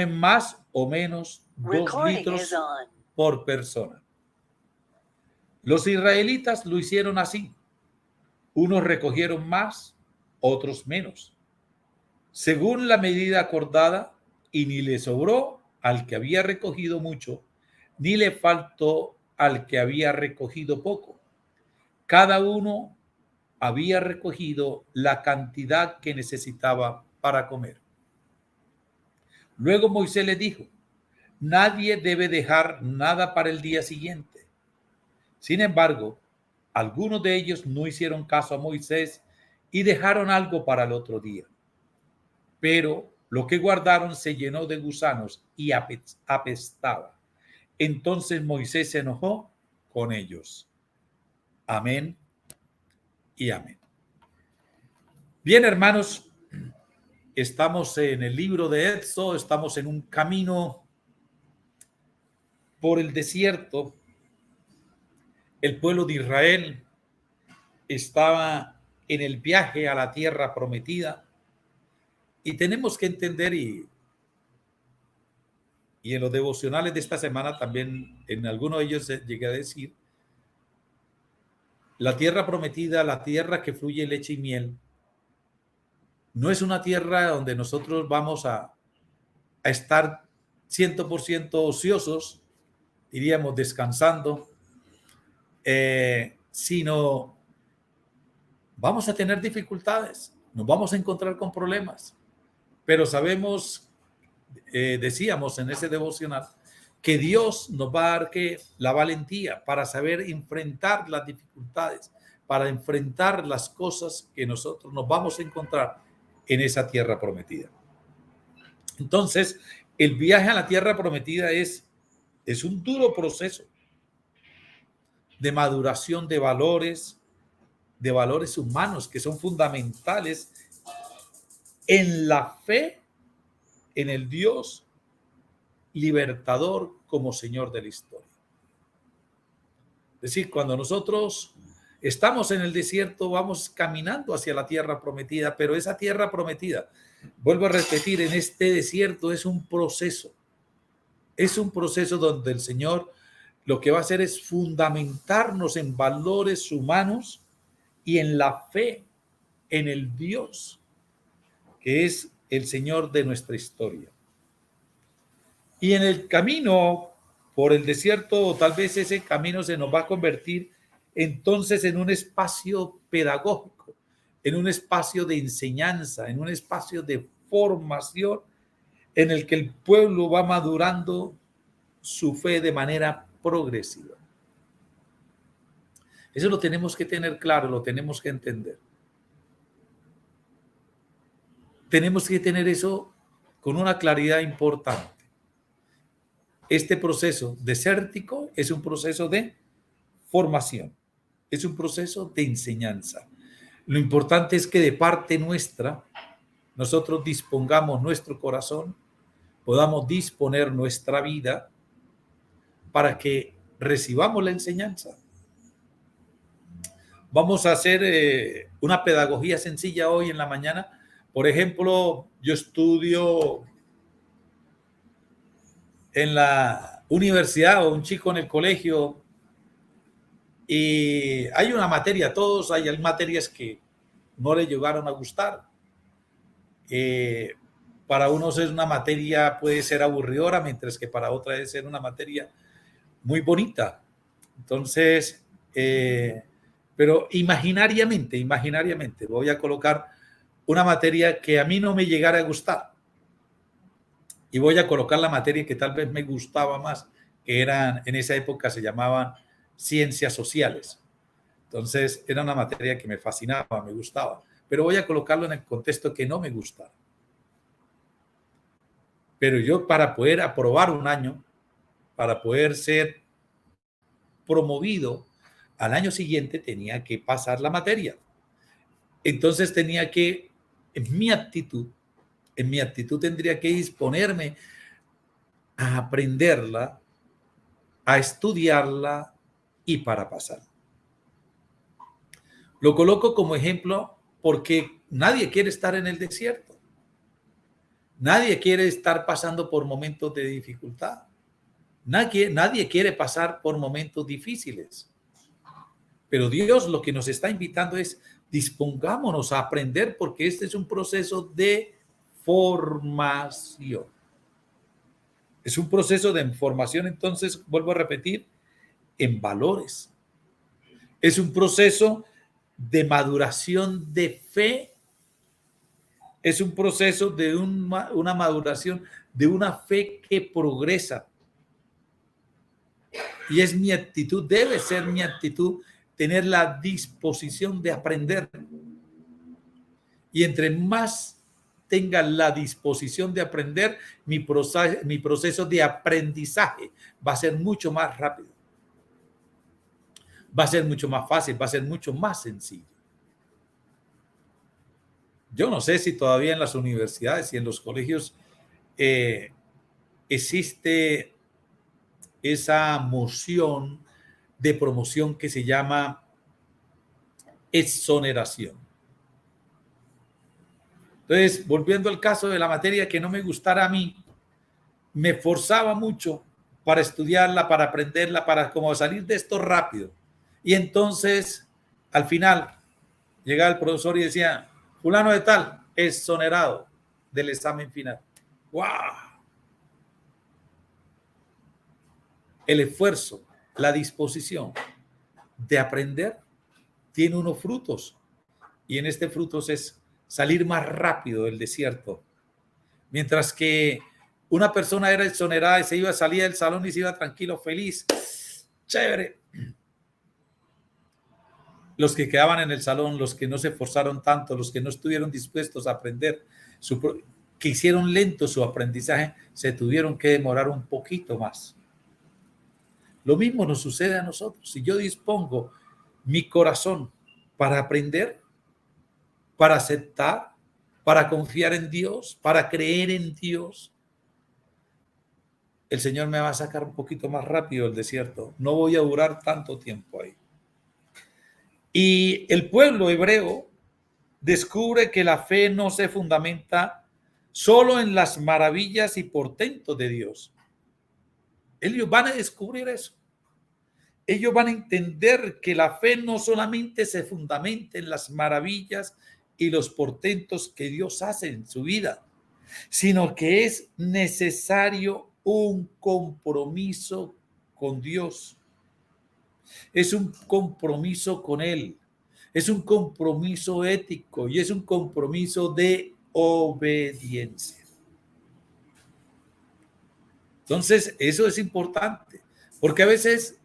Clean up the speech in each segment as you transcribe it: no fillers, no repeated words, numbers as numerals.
más o menos 2 litros por persona. Los israelitas lo hicieron así. Unos recogieron más, otros menos, según la medida acordada, y ni le sobró al que había recogido mucho, ni le faltó al que había recogido poco. Cada uno había recogido la cantidad que necesitaba para comer. Luego Moisés le dijo: nadie debe dejar nada para el día siguiente. Sin embargo, algunos de ellos no hicieron caso a Moisés y dejaron algo para el otro día. Pero lo que guardaron se llenó de gusanos y apestaba. Entonces Moisés se enojó con ellos. Amén y amén. Bien, hermanos, estamos en el libro de Éxodo, estamos en un camino por el desierto. El pueblo de Israel estaba en el viaje a la tierra prometida y tenemos que entender, y en los devocionales de esta semana también en alguno de ellos llegué a decir, la tierra prometida, la tierra que fluye leche y miel, no es una tierra donde nosotros vamos a estar 100% ociosos, diríamos descansando, sino vamos a tener dificultades, nos vamos a encontrar con problemas, pero sabemos, decíamos en ese devocional, que Dios nos va a dar la valentía para saber enfrentar las dificultades, para enfrentar las cosas que nosotros nos vamos a encontrar en esa tierra prometida. Entonces, el viaje a la tierra prometida es un duro proceso de maduración de valores humanos que son fundamentales en la fe en el Dios libertador como Señor de la historia. Es decir, cuando nosotros estamos en el desierto, vamos caminando hacia la tierra prometida, pero esa tierra prometida, vuelvo a repetir, en este desierto es un proceso donde el Señor lo que va a hacer es fundamentarnos en valores humanos y en la fe en el Dios que es el Señor de nuestra historia. Y en el camino por el desierto, tal vez ese camino se nos va a convertir entonces en un espacio pedagógico, en un espacio de enseñanza, en un espacio de formación en el que el pueblo va madurando su fe de manera progresiva. Eso lo tenemos que tener claro, lo tenemos que entender. Tenemos que tener eso con una claridad importante. Este proceso desértico es un proceso de formación, es un proceso de enseñanza. Lo importante es que de parte nuestra, nosotros dispongamos nuestro corazón, podamos disponer nuestra vida para que recibamos la enseñanza. Vamos a hacer una pedagogía sencilla hoy en la mañana. Por ejemplo, yo estudio en la universidad o un chico en el colegio y hay una materia, todos hay materias que no le llegaron a gustar. Para unos es una materia, puede ser aburridora, mientras que para otra es ser una materia muy bonita. Entonces, pero imaginariamente voy a colocar una materia que a mí no me llegara a gustar y voy a colocar la materia que tal vez me gustaba más, que eran, en esa época se llamaban ciencias sociales. Entonces, era una materia que me fascinaba, me gustaba, pero voy a colocarlo en el contexto que no me gustaba. Pero yo, para poder aprobar un año, para poder ser promovido al año siguiente, tenía que pasar la materia. Entonces tenía que, en mi actitud tendría que disponerme a aprenderla, a estudiarla y para pasar. Lo coloco como ejemplo porque nadie quiere estar en el desierto. Nadie quiere estar pasando por momentos de dificultad. Nadie quiere pasar por momentos difíciles. Pero Dios lo que nos está invitando es dispongámonos a aprender, porque este es un proceso de formación. Es un proceso de formación, entonces, vuelvo a repetir, en valores. Es un proceso de maduración de fe. Es un proceso de una maduración de una fe que progresa. Y es mi actitud, debe ser mi actitud, tener la disposición de aprender. Y entre más tenga la disposición de aprender, mi proceso de aprendizaje va a ser mucho más rápido. Va a ser mucho más fácil, va a ser mucho más sencillo. Yo no sé si todavía en las universidades y en los colegios existe esa moción de promoción que se llama exoneración. Entonces, volviendo al caso de la materia que no me gustara a mí, me forzaba mucho para estudiarla, para aprenderla, para como salir de esto rápido. Y entonces, al final, llegaba el profesor y decía, fulano de tal, exonerado del examen final. ¡Wow! El esfuerzo, la disposición de aprender tiene unos frutos. Y en este frutos es salir más rápido del desierto. Mientras que una persona era exonerada y se iba, salía del salón y se iba tranquilo, feliz, chévere. Los que quedaban en el salón, los que no se esforzaron tanto, los que no estuvieron dispuestos a aprender, que hicieron lento su aprendizaje, se tuvieron que demorar un poquito más. Lo mismo nos sucede a nosotros. Si yo dispongo mi corazón para aprender, para aceptar, para confiar en Dios, para creer en Dios, el Señor me va a sacar un poquito más rápido del desierto. No voy a durar tanto tiempo ahí. Y el pueblo hebreo descubre que la fe no se fundamenta solo en las maravillas y portentos de Dios. Ellos van a descubrir eso. Ellos van a entender que la fe no solamente se fundamenta en las maravillas y los portentos que Dios hace en su vida, sino que es necesario un compromiso con Dios. Es un compromiso con Él. Es un compromiso ético y es un compromiso de obediencia. Entonces, eso es importante, porque a veces,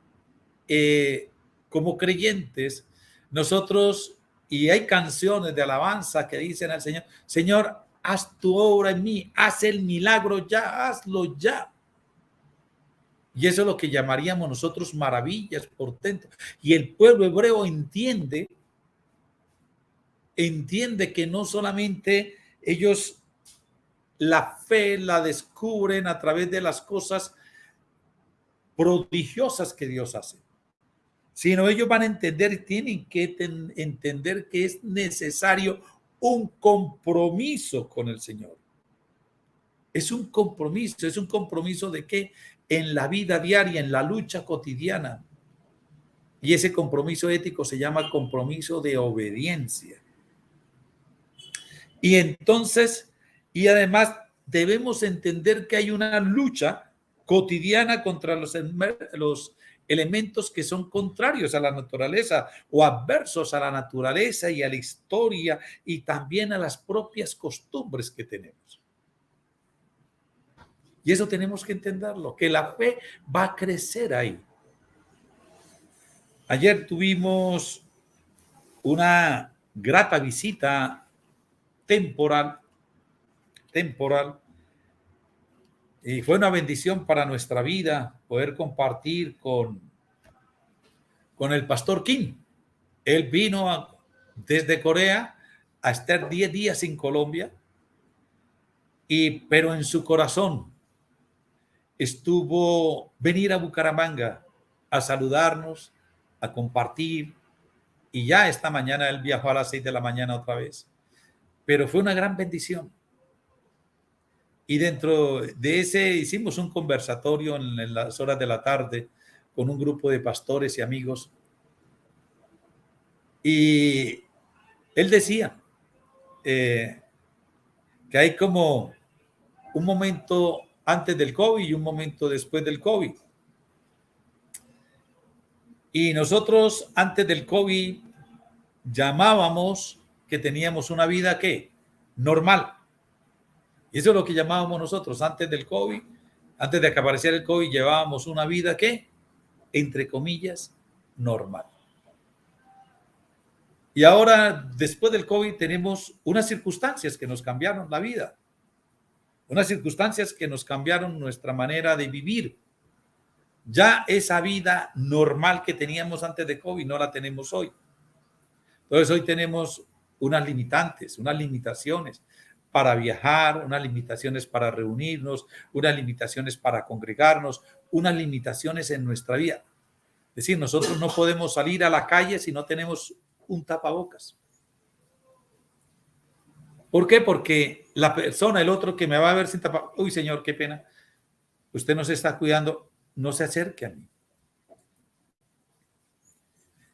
como creyentes, nosotros, y hay canciones de alabanza que dicen al Señor, Señor, haz tu obra en mí, haz el milagro ya, hazlo ya. Y eso es lo que llamaríamos nosotros maravillas, portentos. Y el pueblo hebreo entiende que no solamente ellos la fe la descubren a través de las cosas prodigiosas que Dios hace, sino ellos van a entender y tienen que entender que es necesario un compromiso con el Señor. Es un compromiso de que en la vida diaria, en la lucha cotidiana. Y ese compromiso ético se llama compromiso de obediencia. Y entonces, y además debemos entender que hay una lucha cotidiana contra los elementos que son contrarios a la naturaleza o adversos a la naturaleza y a la historia y también a las propias costumbres que tenemos. Y eso tenemos que entenderlo, que la fe va a crecer ahí. Ayer tuvimos una grata visita temporal, y fue una bendición para nuestra vida poder compartir con el pastor Kim. Él vino desde Corea a estar 10 días en Colombia, pero en su corazón estuvo venir a Bucaramanga a saludarnos, a compartir, y ya esta mañana él viajó a las 6 de la mañana otra vez. Pero fue una gran bendición. Y dentro de ese hicimos un conversatorio en las horas de la tarde con un grupo de pastores y amigos. Y él decía que hay como un momento antes del COVID y un momento después del COVID. Y nosotros antes del COVID llamábamos que teníamos una vida ¿qué? Normal. Y eso es lo que llamábamos nosotros antes del COVID, antes de que apareciera el COVID, llevábamos una vida ¿qué? Entre comillas, normal. Y ahora, después del COVID, tenemos unas circunstancias que nos cambiaron la vida, unas circunstancias que nos cambiaron nuestra manera de vivir. Ya esa vida normal que teníamos antes de COVID no la tenemos hoy. Entonces hoy tenemos unas limitantes, unas limitaciones para viajar, unas limitaciones para reunirnos, unas limitaciones para congregarnos, unas limitaciones en nuestra vida. Es decir, nosotros no podemos salir a la calle si no tenemos un tapabocas. ¿Por qué? Porque la persona, el otro que me va a ver sin tapabocas, uy, señor, qué pena, usted no se está cuidando, no se acerque a mí.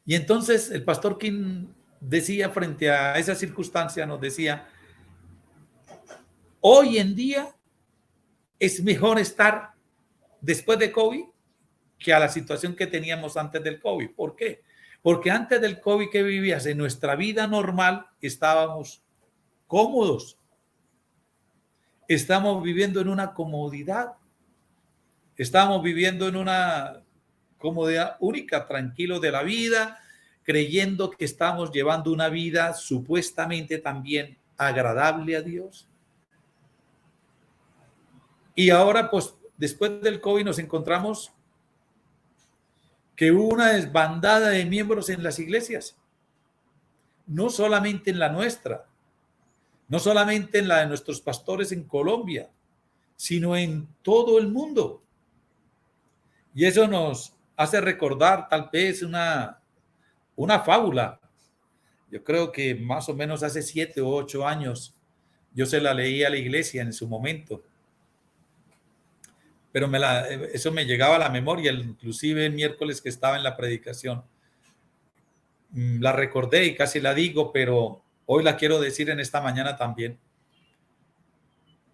Y entonces el pastor King decía frente a esa circunstancia, nos decía, hoy en día es mejor estar después de COVID que a la situación que teníamos antes del COVID. ¿Por qué? Porque antes del COVID que vivías en nuestra vida normal estábamos cómodos. Estamos viviendo en una comodidad. Estamos viviendo en una comodidad única, tranquilos de la vida, creyendo que estamos llevando una vida supuestamente también agradable a Dios. Y ahora, pues, después del COVID nos encontramos que hubo una desbandada de miembros en las iglesias, no solamente en la nuestra, no solamente en la de nuestros pastores en Colombia, sino en todo el mundo. Y eso nos hace recordar tal vez una fábula. Yo creo que más o menos hace 7 o 8 años yo se la leí a la iglesia en su momento. Pero eso me llegaba a la memoria, inclusive el miércoles que estaba en la predicación. La recordé y casi la digo, pero hoy la quiero decir en esta mañana también.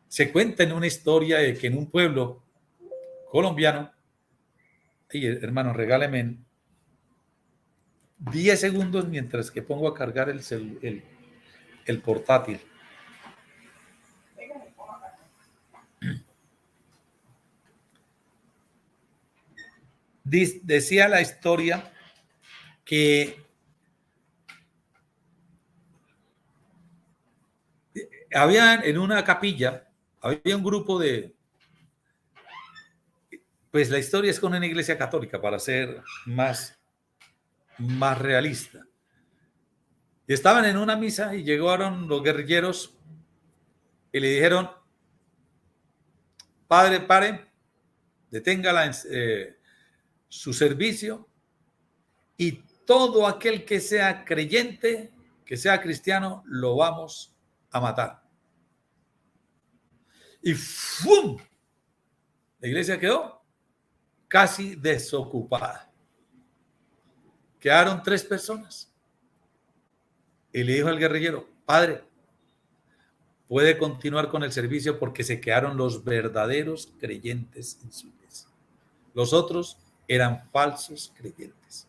Se cuenta en una historia de que en un pueblo colombiano, hermano, regáleme 10 segundos mientras que pongo a cargar el portátil. Decía la historia que había en una capilla, había un grupo pues la historia es con una iglesia católica para ser más realista. Y estaban en una misa y llegaron los guerrilleros y le dijeron, padre, pare, detenga su servicio y todo aquel que sea creyente, que sea cristiano, lo vamos a matar. Y ¡fum! La iglesia quedó casi desocupada. Quedaron 3 personas. Y le dijo al guerrillero, padre, puede continuar con el servicio porque se quedaron los verdaderos creyentes en su iglesia. Los otros eran falsos creyentes.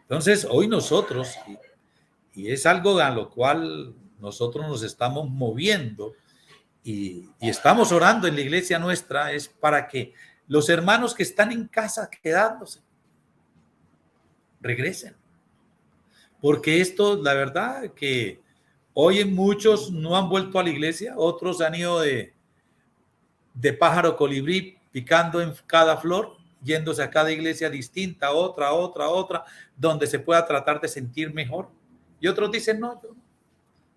Entonces, hoy nosotros, y es algo a lo cual nosotros nos estamos moviendo y estamos orando en la iglesia nuestra, es para que los hermanos que están en casa quedándose regresen. Porque esto, la verdad, que hoy muchos no han vuelto a la iglesia, otros han ido de pájaro colibrí picando en cada flor, yéndose a cada iglesia distinta, otra, donde se pueda tratar de sentir mejor. Y otros dicen, no,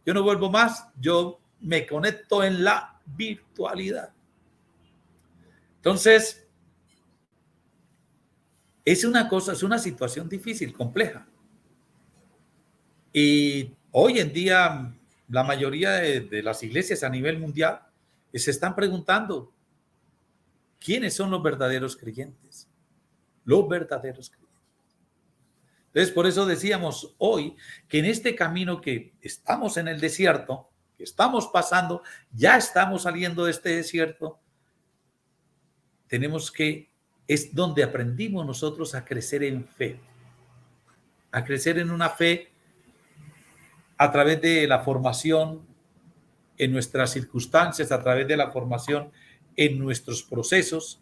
yo no vuelvo más, yo me conecto en la virtualidad. Entonces, es una situación difícil, compleja. Y hoy en día, la mayoría de las iglesias a nivel mundial Y se están preguntando, ¿quiénes son los verdaderos creyentes? Los verdaderos creyentes. Entonces, por eso decíamos hoy que en este camino que estamos en el desierto, que estamos pasando, ya estamos saliendo de este desierto, tenemos que, es donde aprendimos nosotros a crecer en fe, a crecer en una fe a través de la formación en nuestras circunstancias, a través de la formación en nuestros procesos.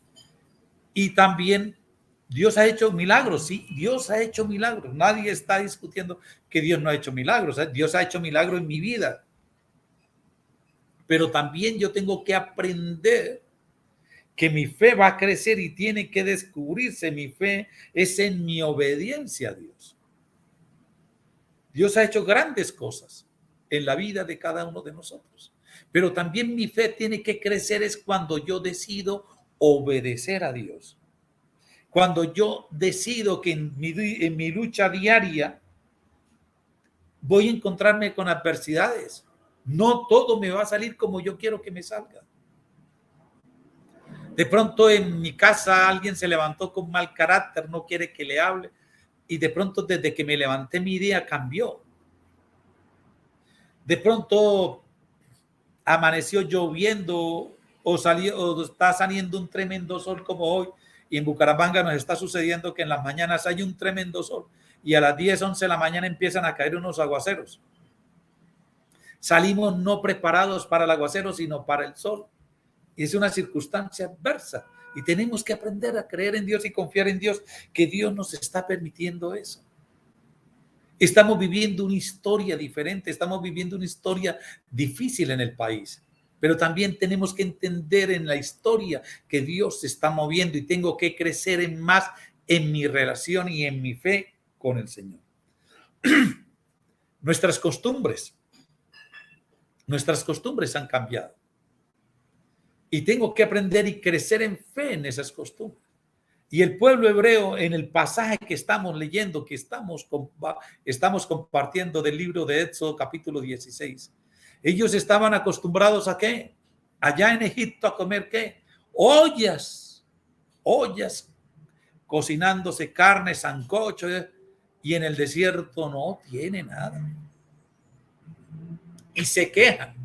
Y también Dios ha hecho milagros, sí, Dios ha hecho milagros. Nadie está discutiendo que Dios no ha hecho milagros. Dios ha hecho milagros en mi vida. Pero también yo tengo que aprender que mi fe va a crecer y tiene que descubrirse. Mi fe es en mi obediencia a Dios. Dios ha hecho grandes cosas en la vida de cada uno de nosotros. Pero también mi fe tiene que crecer es cuando yo decido obedecer a Dios. Cuando yo decido que en mi lucha diaria voy a encontrarme con adversidades. No todo me va a salir como yo quiero que me salga. De pronto en mi casa alguien se levantó con mal carácter, no quiere que le hable. Y de pronto desde que me levanté mi día cambió. De pronto amaneció lloviendo o está saliendo un tremendo sol como hoy. Y en Bucaramanga nos está sucediendo que en las mañanas hay un tremendo sol y a las 10, 11 de la mañana empiezan a caer unos aguaceros. Salimos no preparados para el aguacero, sino para el sol. Y es una circunstancia adversa. Y tenemos que aprender a creer en Dios y confiar en Dios, que Dios nos está permitiendo eso. Estamos viviendo una historia diferente, estamos viviendo una historia difícil en el país. Pero también tenemos que entender en la historia que Dios se está moviendo y tengo que crecer en más en mi relación y en mi fe con el Señor. Nuestras costumbres han cambiado. Y tengo que aprender y crecer en fe en esas costumbres. Y el pueblo hebreo, en el pasaje que estamos leyendo, que estamos compartiendo del libro de Éxodo, capítulo 16, ellos estaban acostumbrados a ¿qué? Allá en Egipto a comer ¿qué? Ollas cocinándose carne, sancocho, y en el desierto no tiene nada. Y se quejan.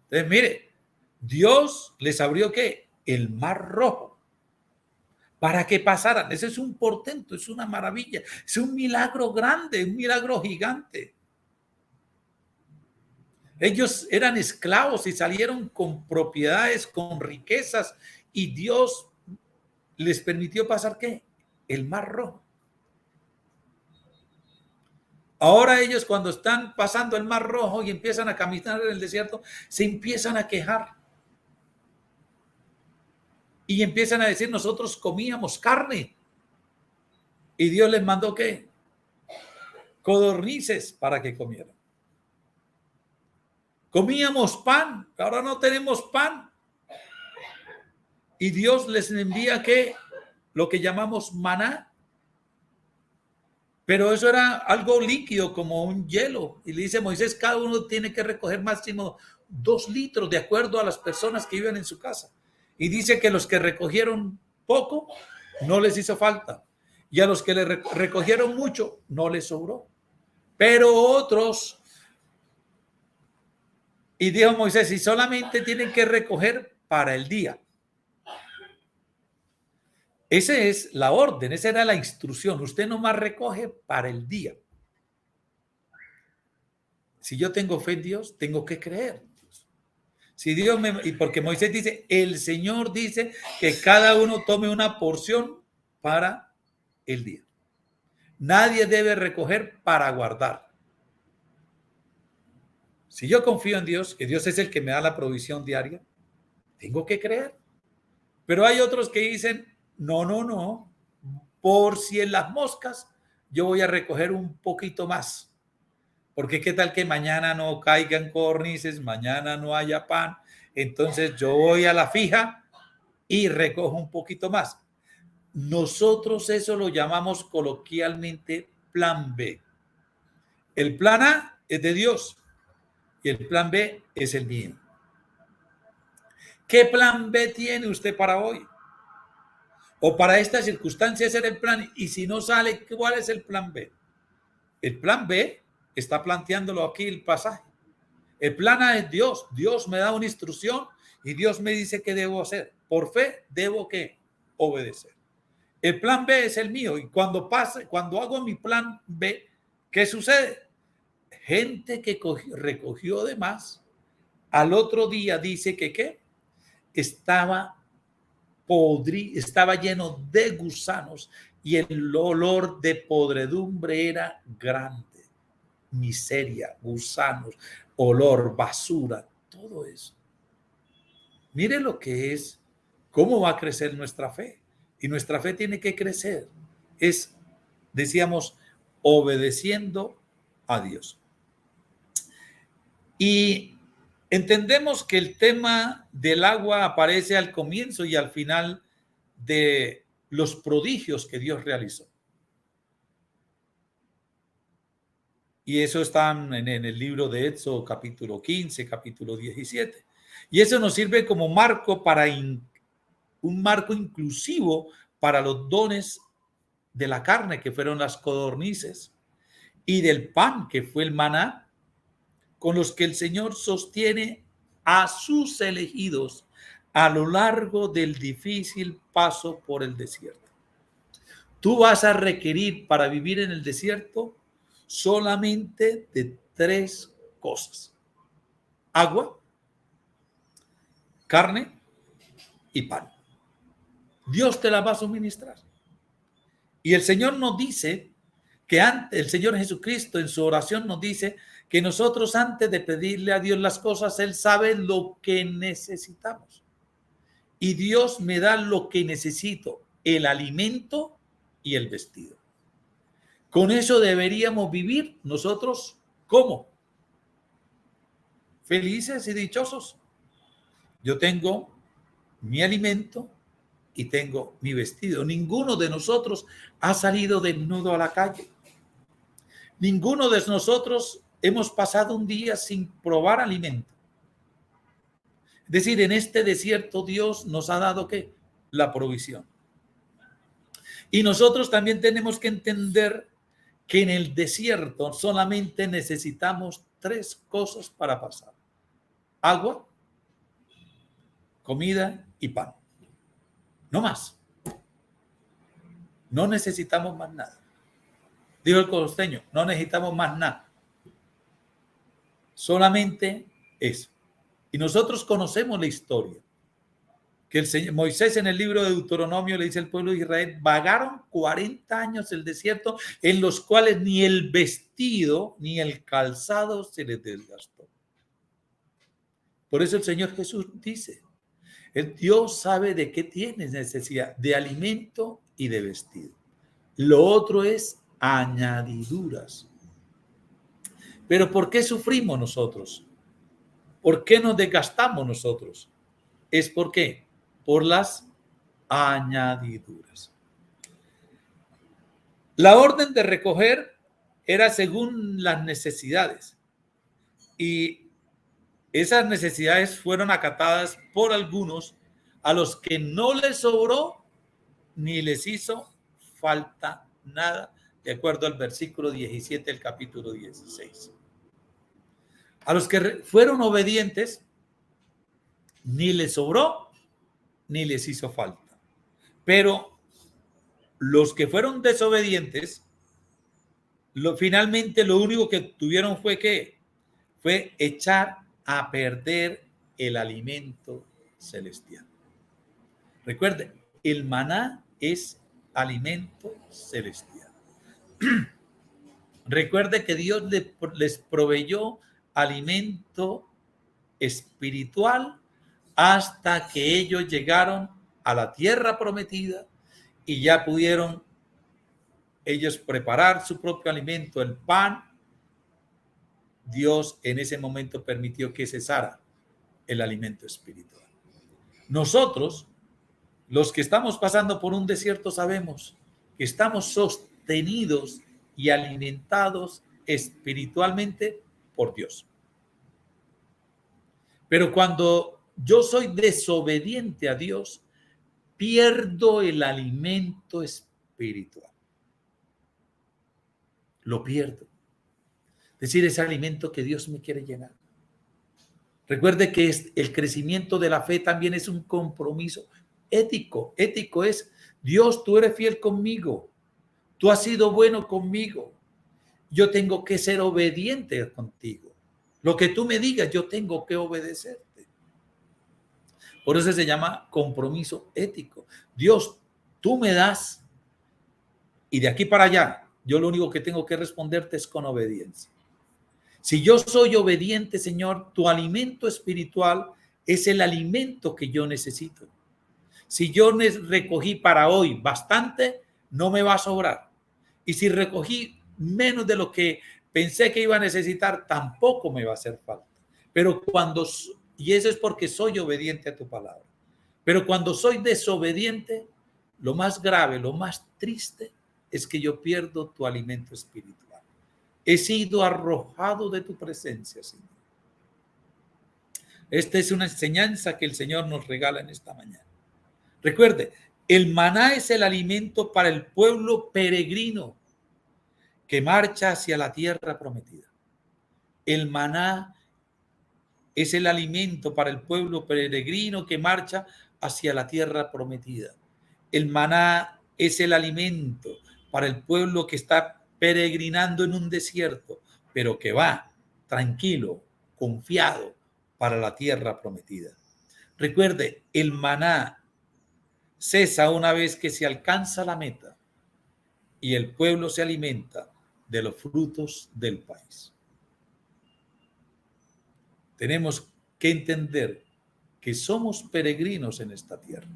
Entonces, mire, Dios les abrió ¿qué? El Mar Rojo para que pasaran. Ese es un portento, es una maravilla, es un milagro grande, un milagro gigante. Ellos eran esclavos y salieron con propiedades, con riquezas, y Dios les permitió pasar ¿qué? El Mar Rojo. Ahora ellos cuando están pasando el Mar Rojo y empiezan a caminar en el desierto, se empiezan a quejar. Y empiezan a decir, nosotros comíamos carne. Y Dios les mandó ¿qué? Codornices para que comieran. Comíamos pan, ahora no tenemos pan. Y Dios les envía ¿qué? Lo que llamamos maná. Pero eso era algo líquido como un hielo. Y le dice Moisés, cada uno tiene que recoger máximo 2 litros de acuerdo a las personas que viven en su casa. Y dice que los que recogieron poco, no les hizo falta. Y a los que le recogieron mucho, no les sobró. Pero otros, y dijo Moisés, si solamente tienen que recoger para el día. Esa es la orden, esa era la instrucción. Usted nomás recoge para el día. Si yo tengo fe en Dios, tengo que creer. Si Dios y porque Moisés dice, el Señor dice que cada uno tome una porción para el día. Nadie debe recoger para guardar. Si yo confío en Dios, que Dios es el que me da la provisión diaria, tengo que creer. Pero hay otros que dicen, no, por si en las moscas yo voy a recoger un poquito más. Porque qué tal que mañana no caigan codornices, mañana no haya pan, entonces yo voy a la fija y recojo un poquito más. Nosotros eso lo llamamos coloquialmente plan B. El plan A es de Dios y el plan B es el mío. ¿Qué plan B tiene usted para hoy? O para esta circunstancia ese era el plan. Y si no sale, ¿cuál es el plan B? El plan B está planteándolo aquí el pasaje. El plan A es Dios. Dios me da una instrucción y Dios me dice qué debo hacer. Por fe debo que obedecer. El plan B es el mío. Y cuando hago mi plan B, ¿qué sucede? Gente que recogió de más, al otro día dice que ¿qué? Estaba lleno de gusanos y el olor de podredumbre era grande. Miseria, gusanos, olor, basura, todo eso. Mire lo que es, cómo va a crecer nuestra fe. Y nuestra fe tiene que crecer. Decíamos, obedeciendo a Dios. Y entendemos que el tema del agua aparece al comienzo y al final de los prodigios que Dios realizó. Y eso está en el libro de Éxodo, capítulo 15, capítulo 17. Y eso nos sirve como marco un marco inclusivo para los dones de la carne, que fueron las codornices, y del pan, que fue el maná, con los que el Señor sostiene a sus elegidos a lo largo del difícil paso por el desierto. Tú vas a requerir para vivir en el desierto solamente de 3 cosas: agua, carne y pan. Dios te la va a suministrar. Y el Señor nos dice que el Señor Jesucristo en su oración nos dice que nosotros, antes de pedirle a Dios las cosas, Él sabe lo que necesitamos. Y Dios me da lo que necesito: el alimento y el vestido. Con eso deberíamos vivir nosotros, ¿cómo? Felices y dichosos. Yo tengo mi alimento y tengo mi vestido. Ninguno de nosotros ha salido desnudo a la calle. Ninguno de nosotros hemos pasado un día sin probar alimento. Es decir, en este desierto Dios nos ha dado ¿qué? La provisión. Y nosotros también tenemos que entender que en el desierto solamente necesitamos 3 cosas para pasar: agua, comida y pan. No más. No necesitamos más nada. Dijo el costeño, no necesitamos más nada. Solamente eso. Y nosotros conocemos la historia. Que el Señor, Moisés, en el libro de Deuteronomio, le dice al pueblo de Israel: vagaron 40 años el desierto, en los cuales ni el vestido ni el calzado se les desgastó. Por eso el Señor Jesús dice: el Dios sabe de qué tienes necesidad, de alimento y de vestido. Lo otro es añadiduras. Pero ¿por qué sufrimos nosotros? ¿Por qué nos desgastamos nosotros? Es porque por las añadiduras. La orden de recoger era según las necesidades, y esas necesidades fueron acatadas por algunos a los que no les sobró ni les hizo falta nada, de acuerdo al versículo 17 del capítulo 16. A los que fueron obedientes, ni les sobró ni les hizo falta. Pero los que fueron desobedientes, finalmente lo único que tuvieron fue ¿qué? Fue echar a perder el alimento celestial. Recuerden, el maná es alimento celestial. Recuerde que Dios les proveyó alimento espiritual hasta que ellos llegaron a la tierra prometida y ya pudieron ellos preparar su propio alimento, el pan. Dios en ese momento permitió que cesara el alimento espiritual. Nosotros, los que estamos pasando por un desierto, sabemos que estamos sostenidos y alimentados espiritualmente por Dios. Pero cuando yo soy desobediente a Dios, pierdo el alimento espiritual. Lo pierdo. Es decir, ese alimento que Dios me quiere llenar. Recuerde que el crecimiento de la fe también es un compromiso ético. Ético es, Dios, tú eres fiel conmigo. Tú has sido bueno conmigo. Yo tengo que ser obediente contigo. Lo que tú me digas, yo tengo que obedecerte. Por eso se llama compromiso ético. Dios, tú me das y de aquí para allá, yo lo único que tengo que responderte es con obediencia. Si yo soy obediente, Señor, tu alimento espiritual es el alimento que yo necesito. Si yo recogí para hoy bastante, no me va a sobrar. Y si recogí menos de lo que pensé que iba a necesitar, tampoco me va a hacer falta. Pero y eso es porque soy obediente a tu palabra. Pero cuando soy desobediente, lo más grave, lo más triste es que yo pierdo tu alimento espiritual. He sido arrojado de tu presencia, Señor. Esta es una enseñanza que el Señor nos regala en esta mañana. Recuerde, el maná es el alimento para el pueblo peregrino que marcha hacia la tierra prometida. El maná es el alimento para el pueblo peregrino que marcha hacia la tierra prometida. El maná es el alimento para el pueblo que está peregrinando en un desierto, pero que va tranquilo, confiado para la tierra prometida. Recuerde, el maná cesa una vez que se alcanza la meta y el pueblo se alimenta de los frutos del país. Tenemos que entender que somos peregrinos en esta tierra.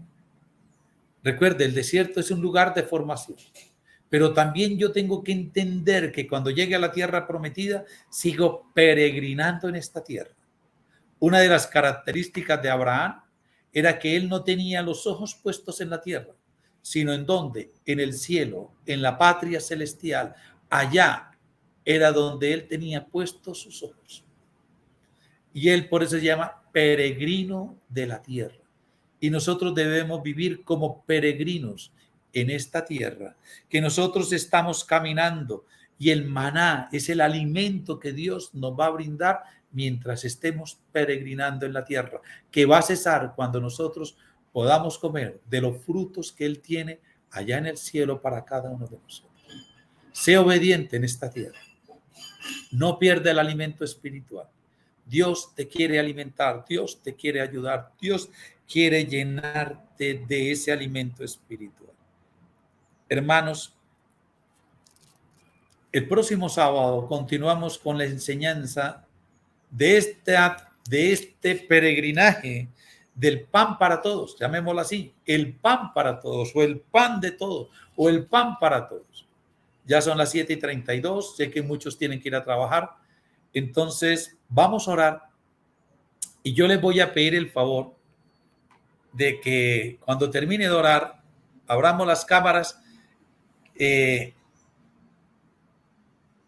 Recuerde, el desierto es un lugar de formación, pero también yo tengo que entender que cuando llegue a la tierra prometida, sigo peregrinando en esta tierra. Una de las características de Abraham era que él no tenía los ojos puestos en la tierra, sino en donde, en el cielo, en la patria celestial, allá era donde él tenía puestos sus ojos. Y él por eso se llama peregrino de la tierra. Y nosotros debemos vivir como peregrinos en esta tierra, que nosotros estamos caminando y el maná es el alimento que Dios nos va a brindar mientras estemos peregrinando en la tierra, que va a cesar cuando nosotros podamos comer de los frutos que Él tiene allá en el cielo para cada uno de nosotros. Sé obediente en esta tierra. No pierda el alimento espiritual. Dios te quiere alimentar, Dios te quiere ayudar, Dios quiere llenarte de ese alimento espiritual. Hermanos, el próximo sábado continuamos con la enseñanza de este peregrinaje del pan para todos, llamémoslo así, el pan para todos, o el pan de todos, o el pan para todos. Ya son las 7:32, sé que muchos tienen que ir a trabajar, entonces vamos a orar y yo les voy a pedir el favor de que cuando termine de orar, abramos las cámaras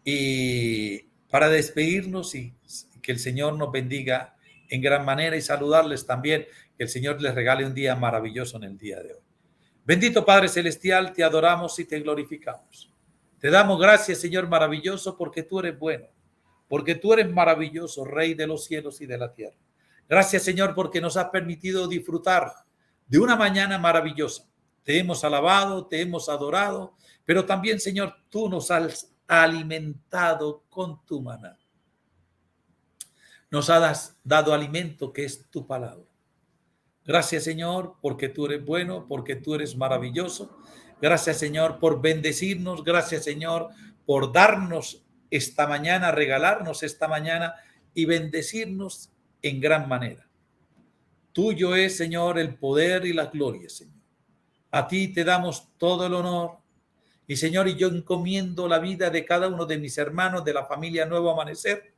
y para despedirnos y que el Señor nos bendiga en gran manera y saludarles también, que el Señor les regale un día maravilloso en el día de hoy. Bendito Padre Celestial, te adoramos y te glorificamos. Te damos gracias, Señor maravilloso, porque tú eres bueno, porque tú eres maravilloso, Rey de los cielos y de la tierra. Gracias, Señor, porque nos has permitido disfrutar de una mañana maravillosa. Te hemos alabado, te hemos adorado, pero también, Señor, tú nos has alimentado con tu maná. Nos has dado alimento que es tu palabra. Gracias, Señor, porque tú eres bueno, porque tú eres maravilloso. Gracias, Señor, por bendecirnos. Gracias, Señor, por darnos esta mañana, regalarnos esta mañana y bendecirnos en gran manera. Tuyo es, Señor, el poder y la gloria, Señor. A ti te damos todo el honor. Y, Señor, y yo encomiendo la vida de cada uno de mis hermanos de la familia Nuevo Amanecer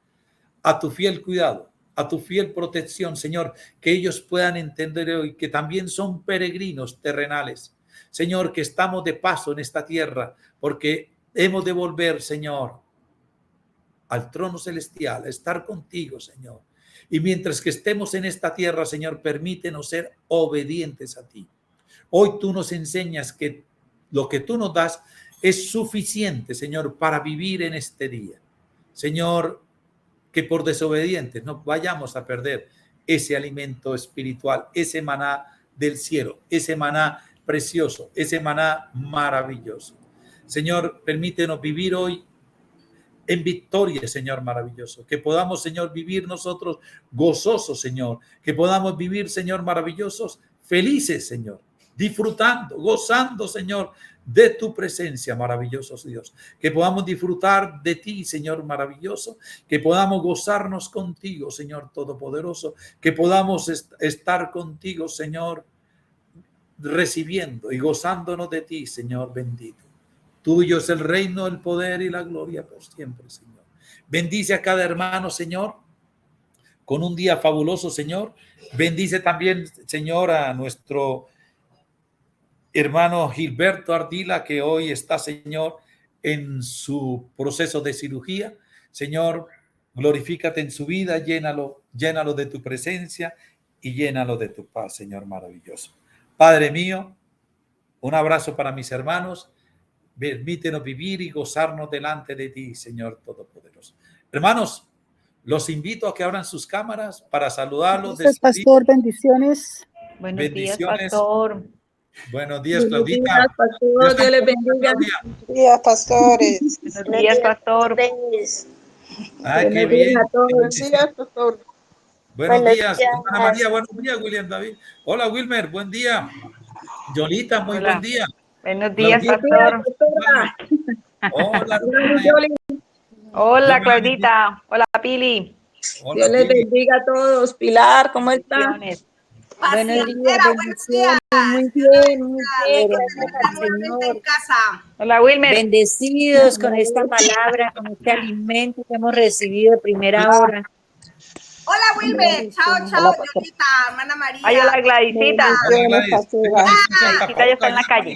a tu fiel cuidado, a tu fiel protección, Señor, que ellos puedan entender hoy que también son peregrinos terrenales. Señor, que estamos de paso en esta tierra porque hemos de volver, Señor, al trono celestial, a estar contigo, Señor. Y mientras que estemos en esta tierra, Señor, permítenos ser obedientes a ti. Hoy tú nos enseñas que lo que tú nos das es suficiente, Señor, para vivir en este día. Señor, que por desobedientes no vayamos a perder ese alimento espiritual, ese maná del cielo, ese maná precioso, ese maná maravilloso. Señor, permítenos vivir hoy en victoria, Señor maravilloso. Que podamos, Señor, vivir nosotros gozosos, Señor. Que podamos vivir, Señor, maravillosos, felices, Señor. Disfrutando, gozando, Señor, de tu presencia, maravilloso Dios. Que podamos disfrutar de ti, Señor maravilloso. Que podamos gozarnos contigo, Señor todopoderoso. Que podamos estar contigo, Señor, recibiendo y gozándonos de ti, Señor bendito. Tuyo es el reino, el poder y la gloria por siempre, Señor. Bendice a cada hermano, Señor, con un día fabuloso, Señor. Bendice también, Señor, a nuestro hermano Gilberto Ardila, que hoy está, Señor, en su proceso de cirugía. Señor, glorifícate en su vida, llénalo de tu presencia y llénalo de tu paz, Señor maravilloso. Padre mío, un abrazo para mis hermanos. Permítenos vivir y gozarnos delante de ti, Señor Todopoderoso. Hermanos, los invito a que abran sus cámaras para saludarlos. Gracias, pastor. Bendiciones. Buenos días, pastor. Buenos días, Claudita. Buenos días, pastor. Dios les bendiga. Buenos días, pastores. Buenos días, pastor. Ay, qué Buenos días bien. a todos. Buenos días, pastor. Buenos días, hermana María. Buenos días, William David. Hola, Wilmer. Buen día. Yolita, muy Hola. buen día. Buenos días, Claudita. pastor. Hola, Hola, Claudita. Hola, Pili. hola, Dios les Pili. bendiga a todos. Pilar, ¿cómo está? Bendiciones. Buenos días, bendiciones. Muy bien, muy bien. Gracias al Señor. Hola, Wilmer. Bendecidos con esta palabra, con este alimento que hemos recibido de primera hora. Hola Wilmer, chao, chao, Yolita, hermana María. Ay, hola, Gladysita. Hola, Gladys. Bendiciones, Gladysita ya está en la calle.